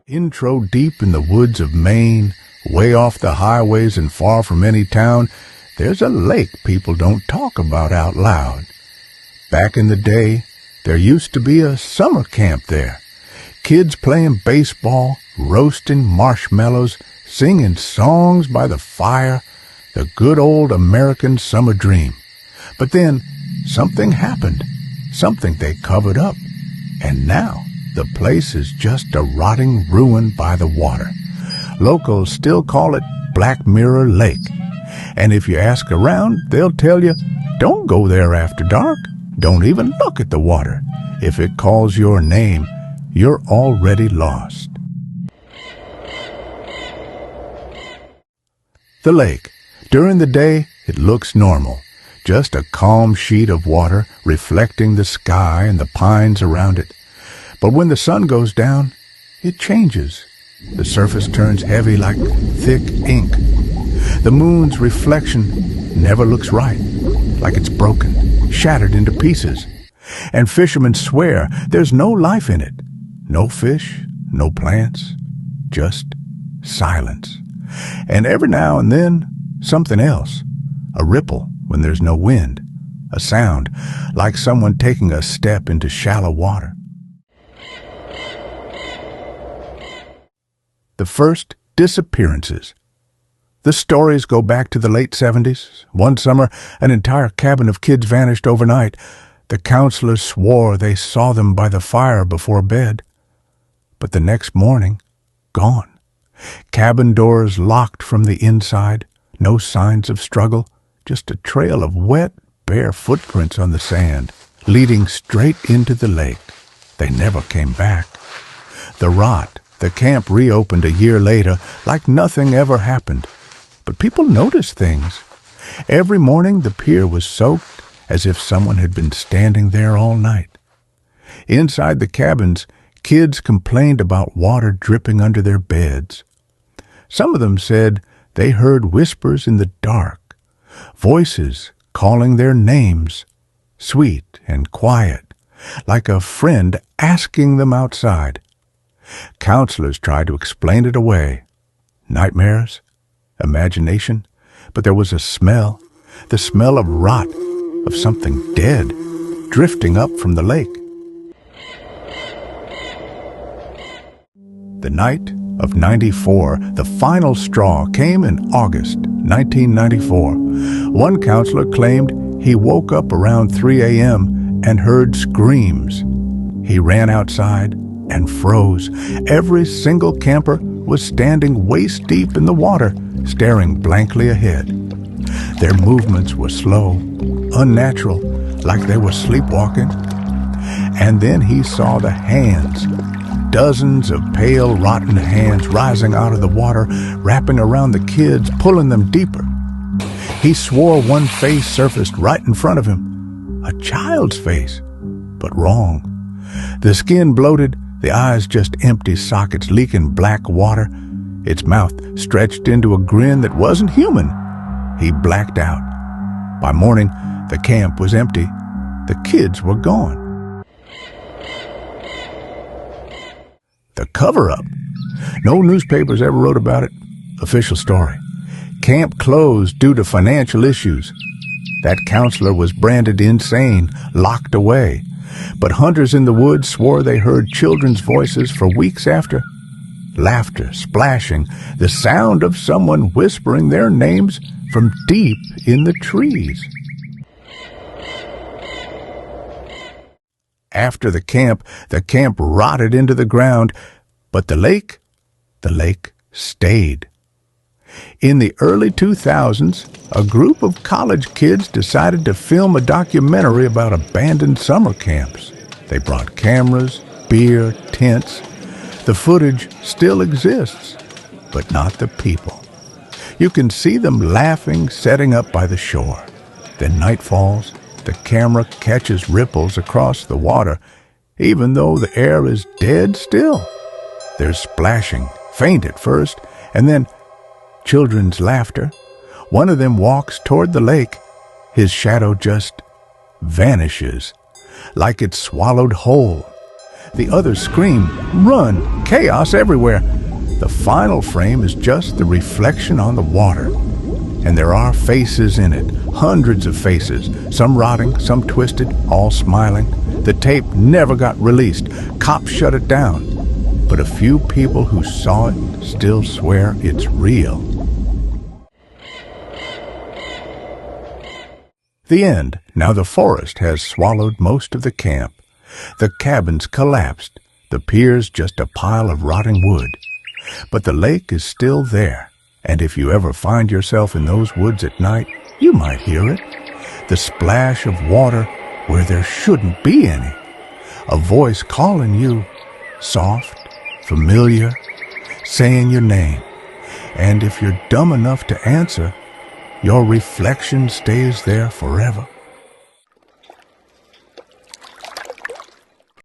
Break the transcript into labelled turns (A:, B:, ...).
A: Intro deep in the woods of Maine, way off the highways and far from any town, there's a lake people don't talk about out loud. Back in the day, there used to be a summer camp there. Kids playing baseball, roasting marshmallows, singing songs by the fire, the good old American summer dream. But then something happened, something they covered up, and now the place is just a rotting ruin by the water. Locals still call it Black Mirror Lake. And if you ask around, they'll tell you, don't go there after dark. Don't even look at the water. If it calls your name, you're already lost. The lake. During the day, it looks normal. Just a calm sheet of water reflecting the sky and the pines around it. But when the sun goes down, it changes. The surface turns heavy like thick ink. The moon's reflection never looks right, like it's broken, shattered into pieces. And fishermen swear there's no life in it. No fish, no plants, just silence. And every now and then, something else. A ripple when there's no wind. A sound like someone taking a step into shallow water. The first disappearances. The stories go back to the late 70s. One summer, an entire cabin of kids vanished overnight. The counselors swore they saw them by the fire before bed. But the next morning, gone. Cabin doors locked from the inside. No signs of struggle. Just a trail of wet, bare footprints on the sand, leading straight into the lake. They never came back. The rot. The camp reopened a year later like nothing ever happened. But people noticed things. Every morning the pier was soaked as if someone had been standing there all night. Inside the cabins, kids complained about water dripping under their beds. Some of them said they heard whispers in the dark, voices calling their names, sweet and quiet, like a friend asking them outside. Counselors tried to explain it away. Nightmares, imagination, but there was a smell, the smell of rot, of something dead, drifting up from the lake. The night of 94, the final straw came in August 1994. One counselor claimed he woke up around 3 a.m. and heard screams. He ran outside and froze. Every single camper was standing waist-deep in the water, staring blankly ahead. Their movements were slow, unnatural, like they were sleepwalking. And then he saw the hands, dozens of pale, rotten hands rising out of the water, wrapping around the kids, pulling them deeper. He swore one face surfaced right in front of him, a child's face, but wrong. The skin bloated, the eyes just empty sockets leaking black water, its mouth stretched into a grin that wasn't human. He blacked out. By morning, the camp was empty. The kids were gone. The cover-up. No newspapers ever wrote about it. Official story. Camp closed due to financial issues. That counselor was branded insane, locked away. But hunters in the woods swore they heard children's voices for weeks after. Laughter, splashing, the sound of someone whispering their names from deep in the trees. After the camp rotted into the ground, but the lake stayed. In the early 2000s, a group of college kids decided to film a documentary about abandoned summer camps. They brought cameras, beer, tents. The footage still exists, but not the people. You can see them laughing, setting up by the shore. Then night falls. The camera catches ripples across the water, even though the air is dead still. There's splashing, faint at first, and then children's laughter. One of them walks toward the lake. His shadow just vanishes, like it's swallowed whole. The others scream, run, chaos everywhere. The final frame is just the reflection on the water. And there are faces in it, hundreds of faces, some rotting, some twisted, all smiling. The tape never got released. Cops shut it down. But a few people who saw it still swear it's real. The end. Now the forest has swallowed most of the camp. The cabins collapsed. The pier's just a pile of rotting wood. But the lake is still there. And if you ever find yourself in those woods at night, you might hear it. The splash of water where there shouldn't be any. A voice calling you, soft, familiar, saying your name. And if you're dumb enough to answer, your reflection stays there forever.